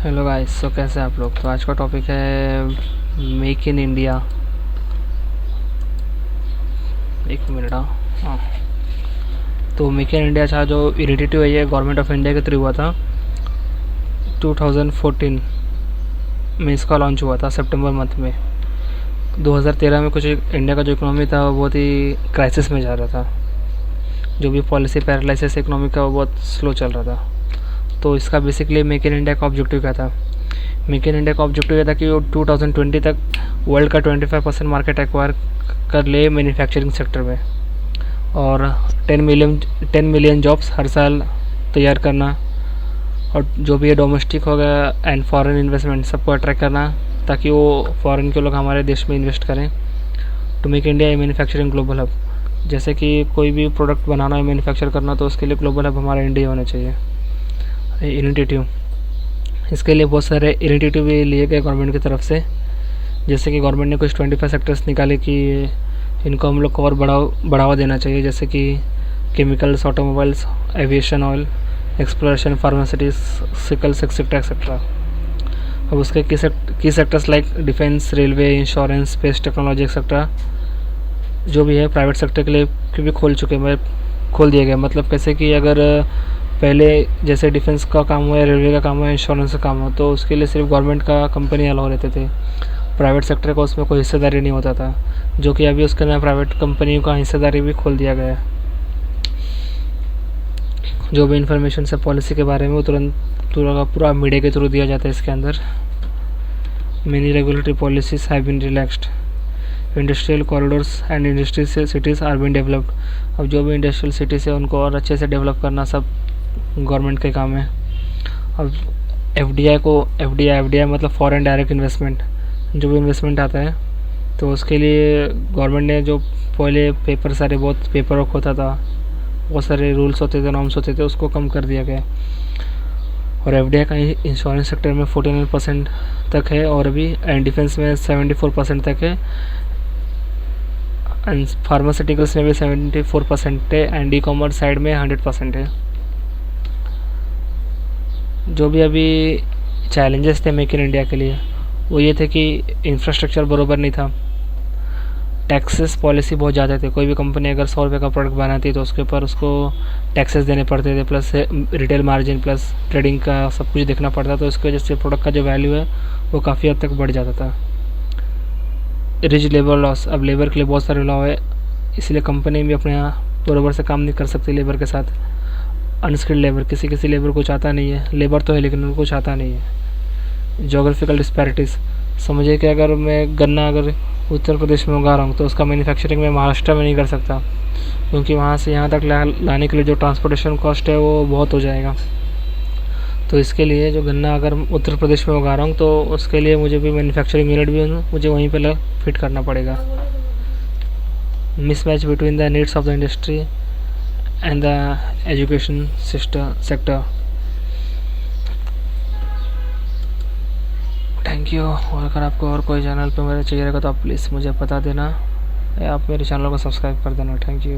Hello guys, सो कैसे हैं आप लोग। तो आज का टॉपिक है मेक इन इंडिया। एक मिनट। हाँ, तो मेक इन इंडिया का जो इनिशिएटिव है ये गवर्नमेंट ऑफ इंडिया के थ्रू हुआ था। 2014 में इसका लॉन्च हुआ था, सितंबर मंथ में। 2013 में कुछ इंडिया का जो इकोनॉमी था वो बहुत ही क्राइसिस में जा रहा था। जो भी पॉलिसी पैरालिसिस इकोनॉमी का वो बहुत स्लो चल रहा था। तो इसका बेसिकली मेक इन इंडिया का ऑब्जेक्टिव क्या था। मेक इन इंडिया का ऑब्जेक्टिव ये था कि वो 2020 तक वर्ल्ड का 25% मार्केट एक्वायर कर ले मैन्युफैक्चरिंग सेक्टर में, और 10 मिलियन जॉब्स हर साल तैयार करना, और जो भी है डोमेस्टिक हो गया एंड फॉरेन इन्वेस्टमेंट सबको अट्रैक्ट करना, ताकि वो फॉरेन के लोग हमारे देश में इन्वेस्ट करें। To make India a manufacturing global hub. जैसे कि कोई भी प्रोडक्ट बनाना है, मैन्युफैक्चर करना, तो उसके लिए ग्लोबल हब हमारा इंडिया होना चाहिए। इनिशिएटिव, इसके लिए बहुत सारे इनिशिएटिव भी लिए गए गवर्नमेंट की तरफ से। जैसे कि गवर्नमेंट ने कुछ 25 सेक्टर्स निकाले कि इनको हम लोग को और बढ़ावा देना चाहिए, जैसे कि chemicals, automobiles, aviation oil, exploration, pharmaceuticals etcetera etcetera. अब उसके की sectors like defence, railway, insurance, space technology etcetera जो भी है प्राइवेट सेक्टर के लिए भी खोल दिए गए। मतलब कैसे कि अगर पहले जैसे डिफेंस का काम हुआ, रेलवे का काम हुआ, इंश्योरेंस का काम हुआ, तो उसके लिए सिर्फ गवर्नमेंट का कंपनी अलाउ रहते थे। प्राइवेट सेक्टर का उसमें कोई हिस्सेदारी नहीं होता था, जो कि अभी उसके अंदर प्राइवेट कंपनियों का हिस्सेदारी भी खोल दिया गया है। जो भी इंफॉर्मेशन है पॉलिसी के बारे में वो तुरंत पूरा मीडिया के थ्रू दिया जाता है इसके अंदर। Many regulatory policies have been relaxed. Industrial corridors and industrial cities are been developed. अब जो भी इंडस्ट्रियल सिटीज़ है उनको और अच्छे से डेवलप करना सब गवर्नमेंट का काम है। अब एफडीआई मतलब फॉरेन डायरेक्ट इन्वेस्टमेंट, जो भी इन्वेस्टमेंट आता है तो उसके लिए गवर्नमेंट ने जो पहले बहुत पेपर वर्क होता था, बहुत सारे रूल्स होते थे, नॉर्म्स होते थे, उसको कम कर दिया गया। और एफडीआई का इंश्योरेंस सेक्टर में 49% तक है, और अभी एंड डिफेंस में 74% तक है, एंड फार्मास्यूटिकल्स में भी 74% है, एंड ई कॉमर्स साइड में 100% है। जो भी अभी चैलेंजेस थे मेक इन इंडिया के लिए वो ये थे कि इंफ्रास्ट्रक्चर बरोबर नहीं था, टैक्सेस पॉलिसी बहुत ज़्यादा थे। कोई भी कंपनी अगर 100 रुपये का प्रोडक्ट बनाती है तो उसके ऊपर उसको टैक्सेस देने पड़ते थे, plus retail margin, plus trading का सब कुछ देखना पड़ता। तो इसकी वजह से प्रोडक्ट का जो वैल्यू है वो काफ़ी हद तक बढ़ जाता था। रिज लेबर लॉस, अब लेबर के लिए बहुत सारे लॉ है, इसलिए कंपनी भी अपने यहाँ बराबर से काम नहीं कर सकती लेबर के साथ। अनस्किल्ड लेबर, किसी लेबर को चाहता नहीं है, लेबर तो है लेकिन उनको चाहता नहीं है। जोग्राफिकल डिस्पैरिटीज़, समझिए कि अगर मैं गन्ना अगर उत्तर प्रदेश में उगा रहा हूँ तो उसका मैन्युफैक्चरिंग मैं महाराष्ट्र में नहीं कर सकता, क्योंकि वहाँ से यहाँ तक लाने के लिए जो ट्रांसपोर्टेशन कॉस्ट है वो बहुत हो जाएगा। तो इसके लिए जो गन्ना अगर उत्तर प्रदेश में उगा रहा हूँ तो उसके लिए मुझे भी मैन्युफैक्चरिंग यूनिट भी मुझे वहीं पर फिट करना पड़ेगा। Mismatch between the needs of the industry and the education sector. Thank you. और अगर आपको और कोई चैनल पे मेरा चाहिए रहेगा तो आप प्लीज़ मुझे बता देना, या आप मेरे चैनल को सब्सक्राइब कर देना। Thank you.